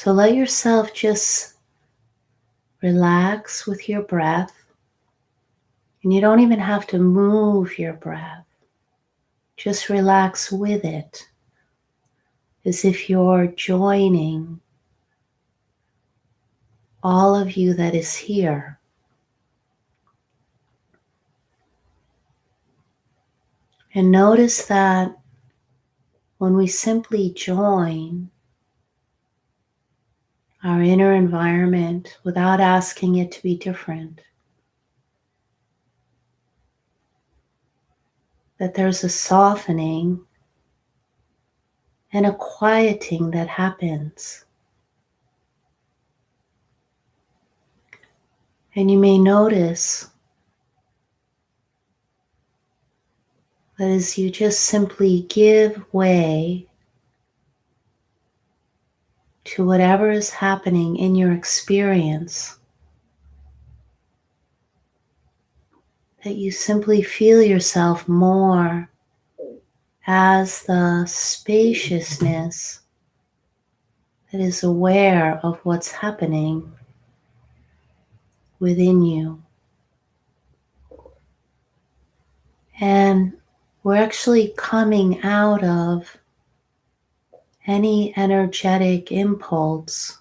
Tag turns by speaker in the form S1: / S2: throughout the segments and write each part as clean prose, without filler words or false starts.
S1: So let yourself just relax with your breath. And you don't even have to move your breath. Just relax with it, as if you're joining all of you that is here. And notice that when we simply join our inner environment without asking it to be different, that there's a softening and a quieting that happens. And you may notice that as you just simply give way to whatever is happening in your experience, that you simply feel yourself more as the spaciousness that is aware of what's happening within you. And we're actually coming out of any energetic impulse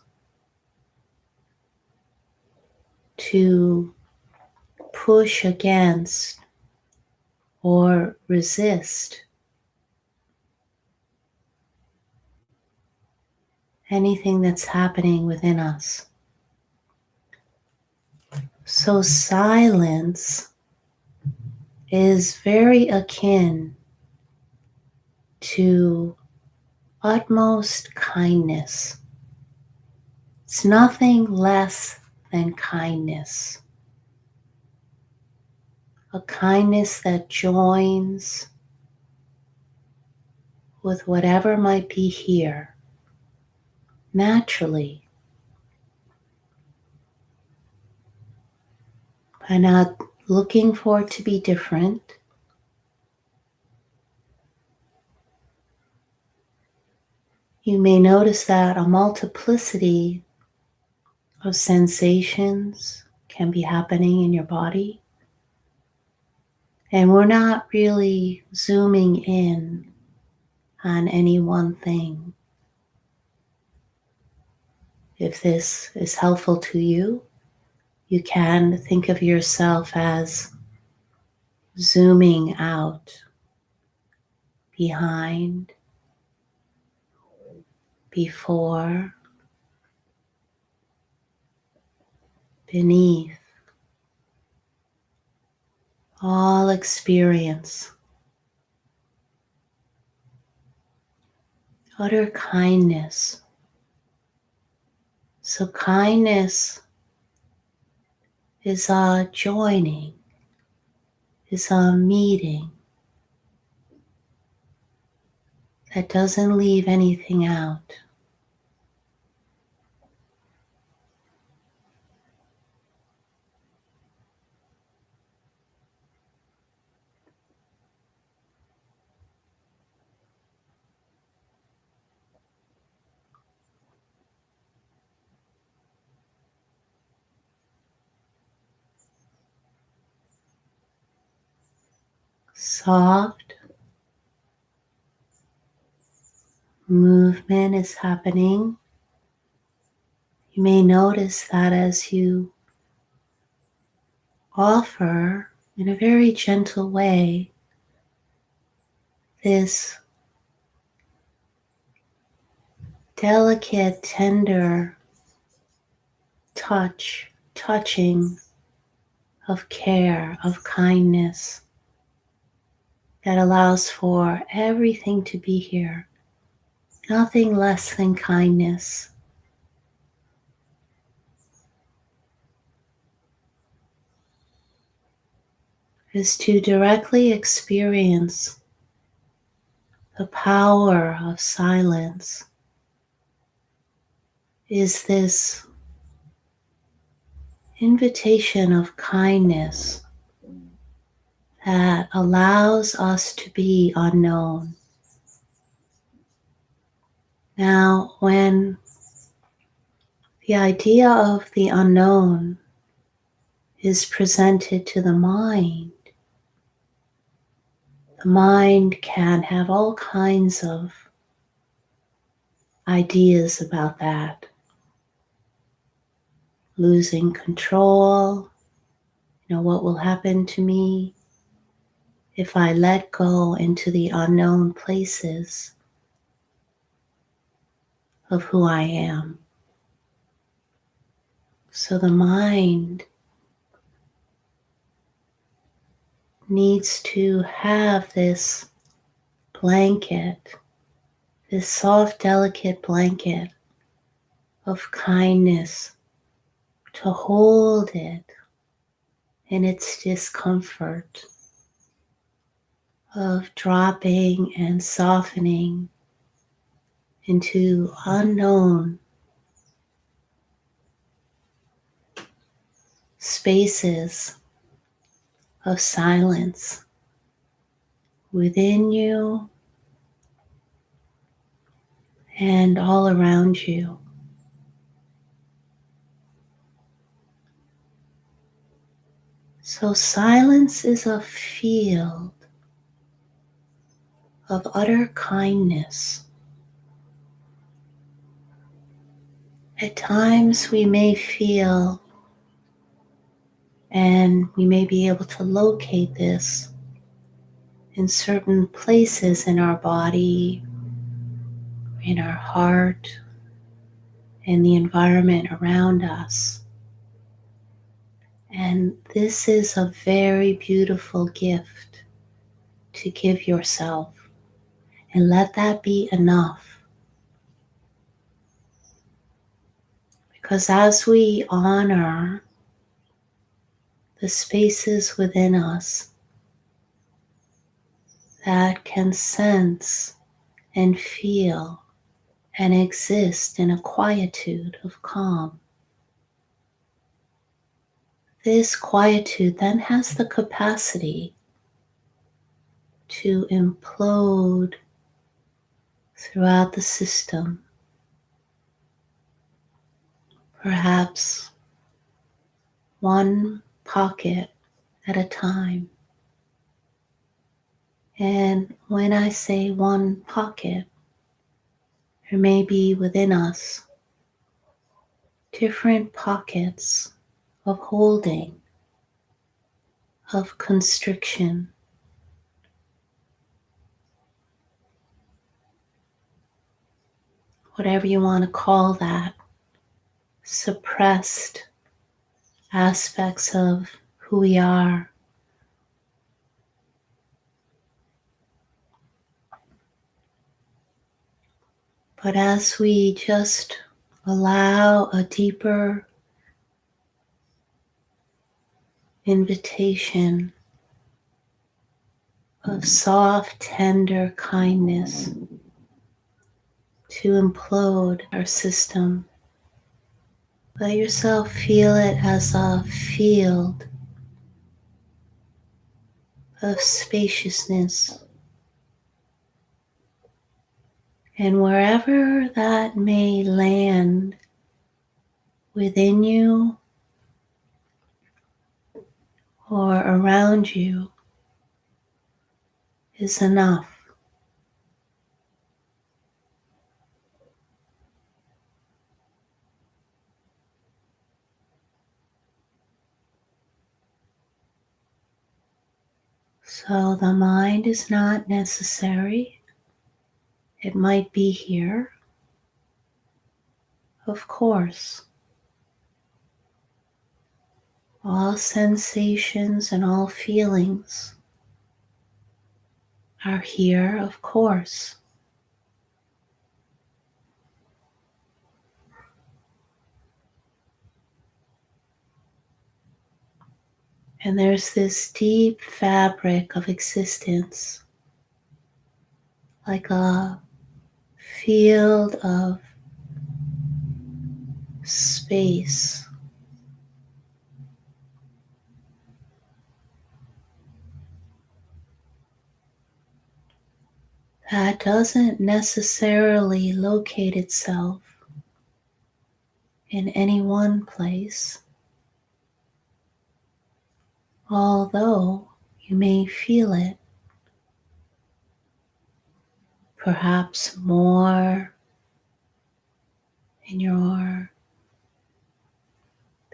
S1: to push against or resist anything that's happening within us. So silence is very akin to utmost kindness. It's nothing less than kindness. A kindness that joins with whatever might be here naturally, by not looking for it to be different. You may notice that a multiplicity of sensations can be happening in your body, and we're not really zooming in on any one thing. If this is helpful to you, you can think of yourself as zooming out, behind, before, beneath, all experience. Utter kindness. So kindness is a joining, is a meeting that doesn't leave anything out. Soft movement is happening. You may notice that as you offer in a very gentle way this delicate, tender touching of care, of kindness that allows for everything to be here. Nothing less than kindness. Is to directly experience the power of silence. Is this invitation of kindness that allows us to be unknown. Now, when The idea of the unknown is presented to the mind. The mind can have all kinds of ideas about that. Losing control, what will happen to me if I let go into the unknown places of who I am. So the mind needs to have this blanket, this soft, delicate blanket of kindness to hold it in its discomfort of dropping and softening into unknown spaces of silence within you and all around you. So silence is a field of utter kindness. At times we may feel, and we may be able to locate this in certain places in our body, in our heart, in the environment around us. And this is a very beautiful gift to give yourself, and let that be enough. Because as we honor the spaces within us that can sense and feel and exist in a quietude of calm, this quietude then has the capacity to implode throughout the system, perhaps one pocket at a time. And when I say one pocket, there may be within us different pockets of holding, of constriction, whatever you want to call that, suppressed aspects of who we are. But as we just allow a deeper invitation of soft, tender kindness to implode our system, let yourself feel it as a field of spaciousness. And wherever that may land within you or around you is enough. So the mind is not necessary. It might be here, of course. All sensations and all feelings are here, of course. And there's this deep fabric of existence, like a field of space that doesn't necessarily locate itself in any one place, although you may feel it perhaps more in your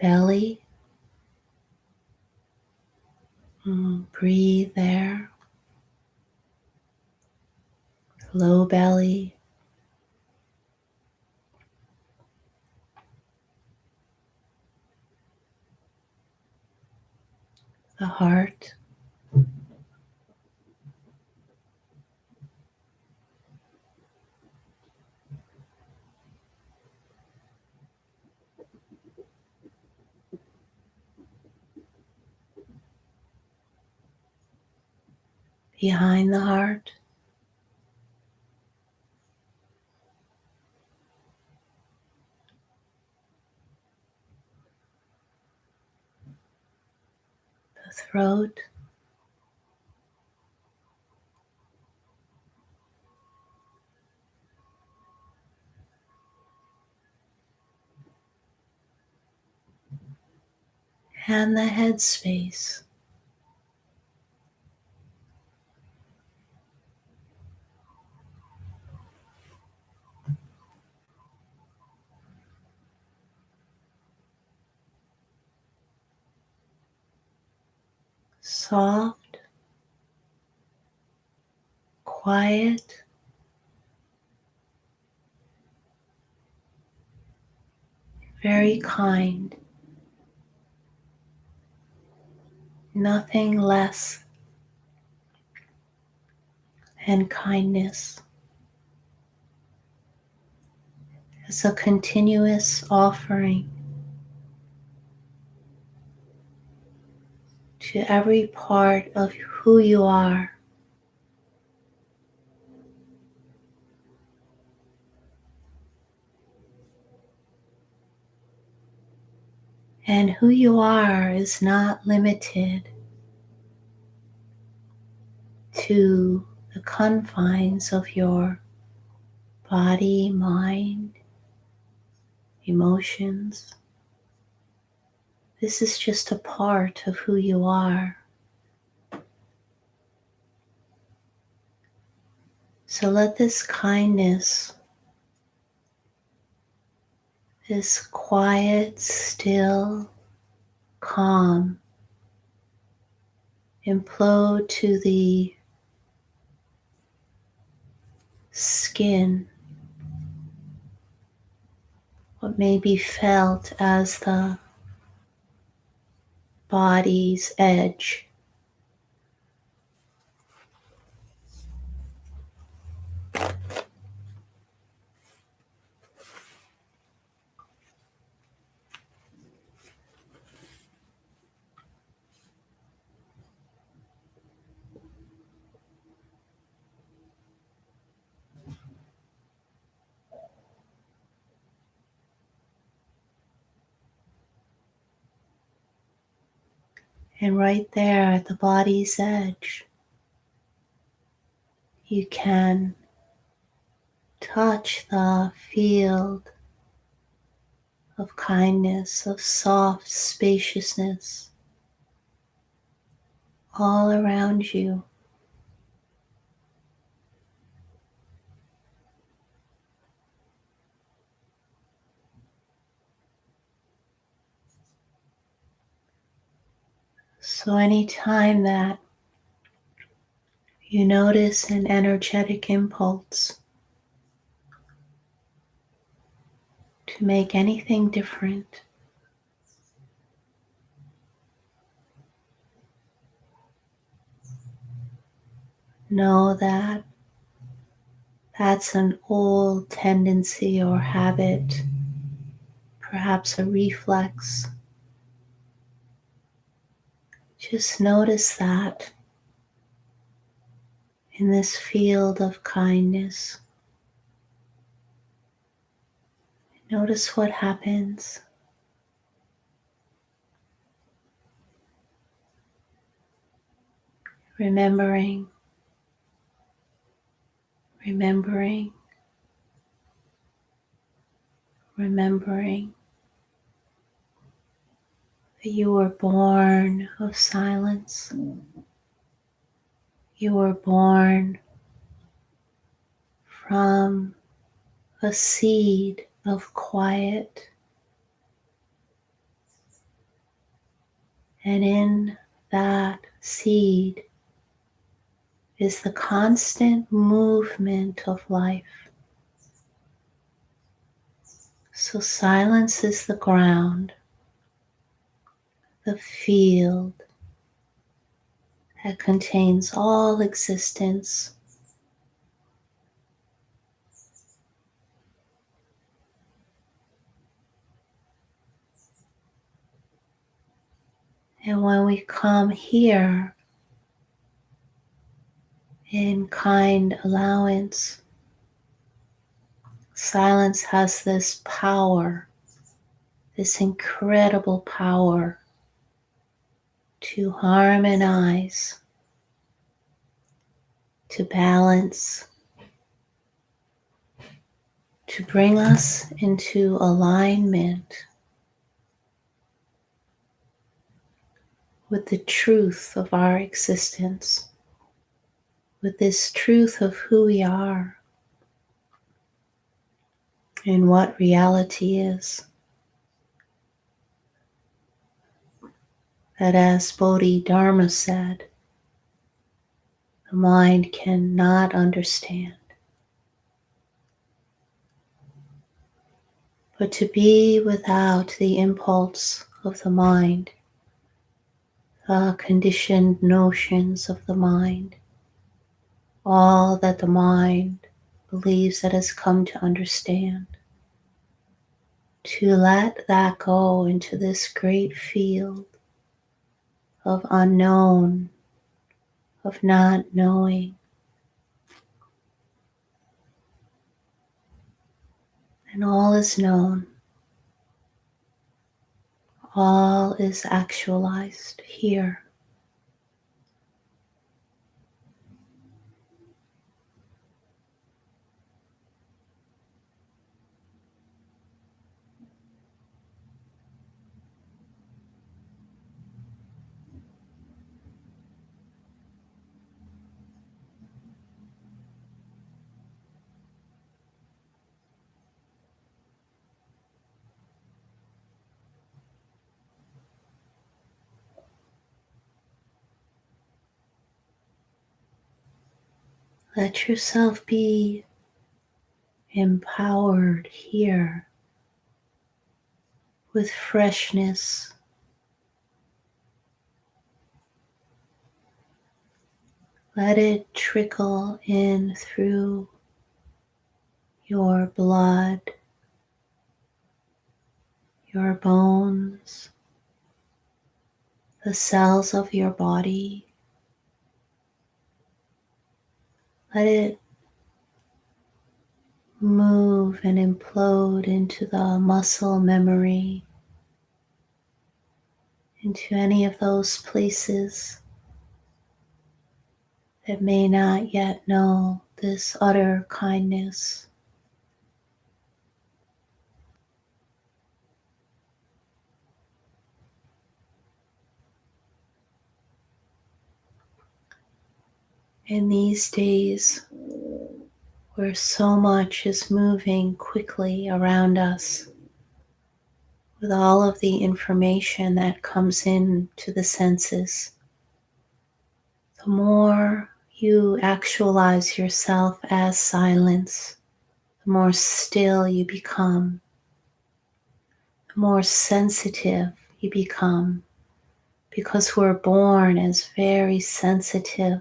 S1: belly. Breathe there, low belly, the heart, behind the heart, the throat, and the head space. Soft, quiet, very kind, nothing less than kindness. It's a continuous offering to every part of who you are. And who you are is not limited to the confines of your body, mind, emotions. This is just a part of who you are. So let this kindness, this quiet, still, calm, implode to the skin, what may be felt as the body's edge. And right there at the body's edge, you can touch the field of kindness, of soft spaciousness all around you. So anytime that you notice an energetic impulse to make anything different, know that that's an old tendency or habit, perhaps a reflex. Just notice that in this field of kindness. Notice what happens. Remembering, remembering, remembering But you were born of silence. You were born from a seed of quiet. And in that seed is the constant movement of life. So silence is the ground, the field that contains all existence. And when we come here in kind allowance, silence has this power, this incredible power to harmonize, to balance, to bring us into alignment with the truth of our existence, with this truth of who we are and what reality is. That, as Bodhidharma said, the mind cannot understand. But to be without the impulse of the mind, the conditioned notions of the mind, all that the mind believes it has come to understand, to let that go into this great field of unknown, of not knowing. And all is known, all is actualized here. Let yourself be empowered here with freshness. Let it trickle in through your blood, your bones, the cells of your body. Let it move and implode into the muscle memory, into any of those places that may not yet know this utter kindness. In these days where so much is moving quickly around us, with all of the information that comes in to the senses, the more you actualize yourself as silence, the more still you become, the more sensitive you become, because we're born as very sensitive,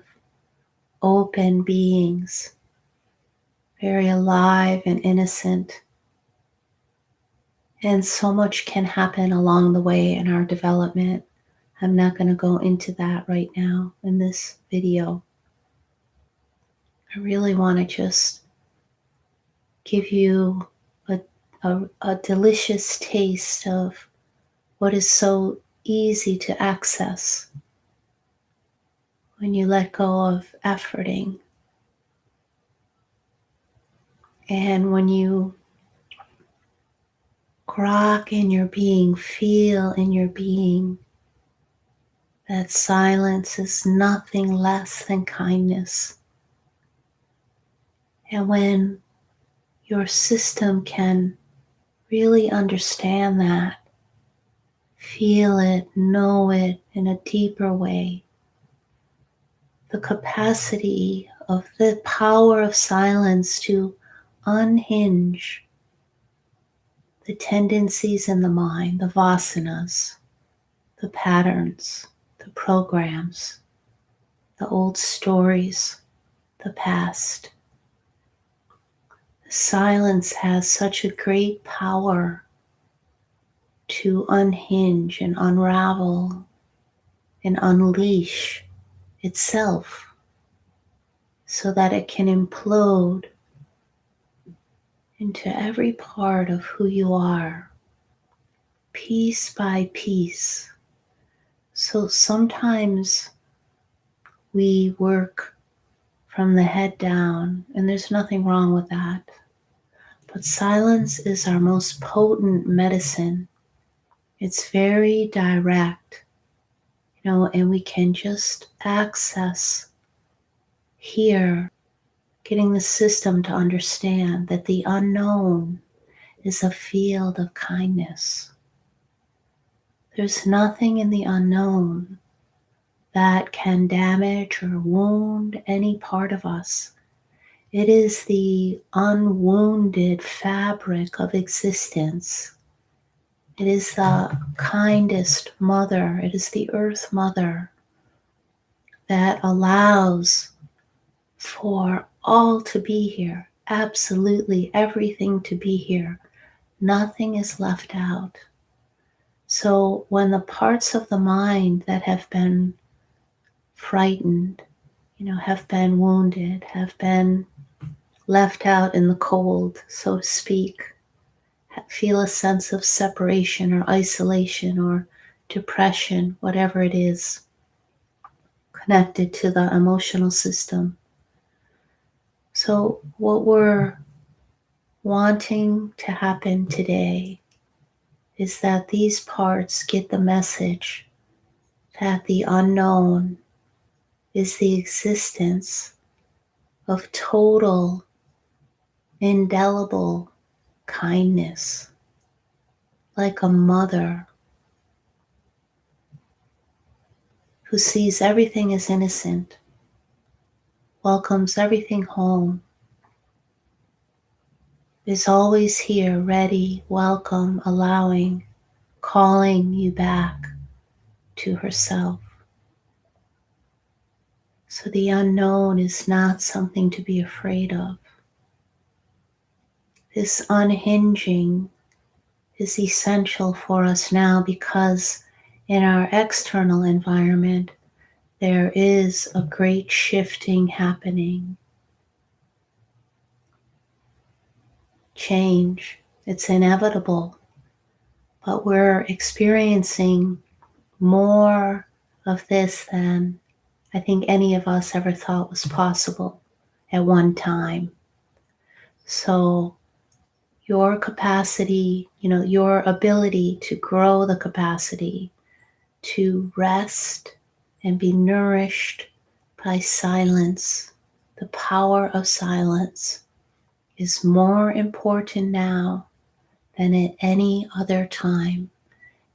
S1: open beings, very alive and innocent. And so much can happen along the way in our development. I'm not going to go into that right now in this video. I really want to just give you a delicious taste of what is so easy to access when you let go of efforting, and when you grok in your being, feel in your being that silence is nothing less than kindness. And when your system can really understand that, feel it, know it in a deeper way, the capacity of the power of silence to unhinge the tendencies in the mind, the vasanas, the patterns, the programs, the old stories, the past. The silence has such a great power to unhinge and unravel and unleash itself so that it can implode into every part of who you are, piece by piece. So sometimes we work from the head down, and there's nothing wrong with that. But silence is our most potent medicine. It's very direct, and we can just access here, getting the system to understand that the unknown is a field of kindness. There's nothing in the unknown that can damage or wound any part of us. It is the unwounded fabric of existence. It is the kindest mother. It is the earth mother that allows for all to be here. Absolutely everything to be here. Nothing is left out. So when the parts of the mind that have been frightened, have been wounded, have been left out in the cold, so to speak, feel a sense of separation or isolation or depression, whatever it is, connected to the emotional system. So what we're wanting to happen today is that these parts get the message that the unknown is the existence of total, indelible kindness, like a mother who sees everything as innocent, welcomes everything home, is always here, ready, welcome, allowing, calling you back to herself. So the unknown is not something to be afraid of. This unhinging is essential for us now because in our external environment, there is a great shifting happening. Change, it's inevitable, but we're experiencing more of this than I think any of us ever thought was possible at one time. So your capacity, your ability to grow the capacity to rest and be nourished by silence, the power of silence, is more important now than at any other time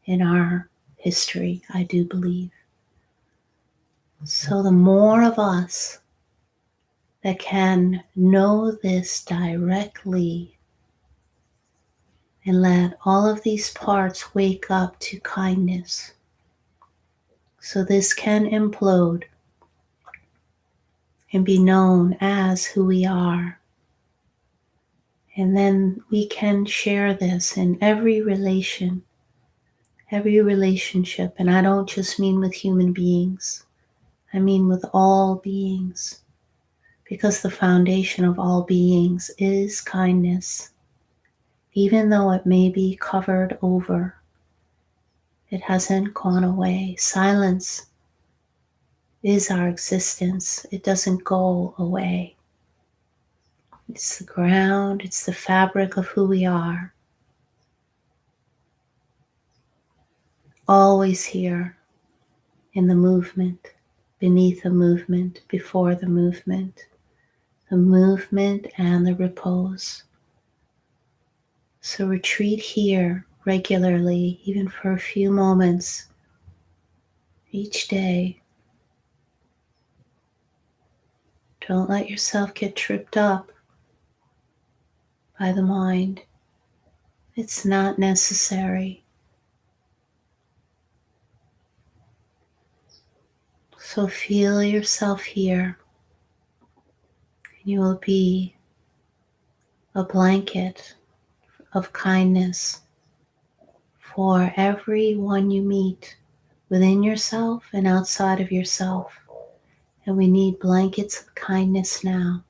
S1: in our history, I do believe. So the more of us that can know this directly and let all of these parts wake up to kindness, so this can implode and be known as who we are. And then we can share this in every relationship. And I don't just mean with human beings, I mean with all beings, because the foundation of all beings is kindness. Even though it may be covered over, it hasn't gone away. Silence is our existence. It doesn't go away. It's the ground, it's the fabric of who we are. Always here, in the movement, beneath the movement, before the movement and the repose. So retreat here regularly, even for a few moments each day. Don't let yourself get tripped up by the mind. It's not necessary. So feel yourself here, and you will be a blanket of kindness for everyone you meet within yourself and outside of yourself. And we need blankets of kindness now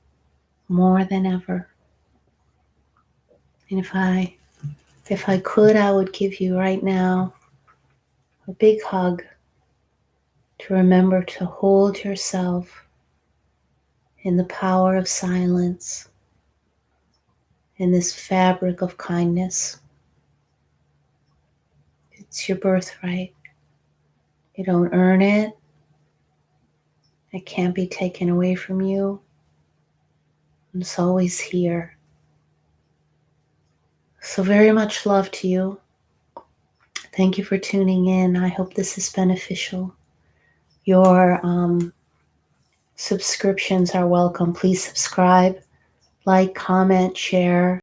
S1: more than ever. And if I could, I would give you right now a big hug to remember to hold yourself in the power of silence, in this fabric of kindness. It's your birthright. You don't earn it. It can't be taken away from you. It's always here. So very much love to you. Thank you for tuning in. I hope this is beneficial. Your subscriptions are welcome. Please subscribe, like, comment, share.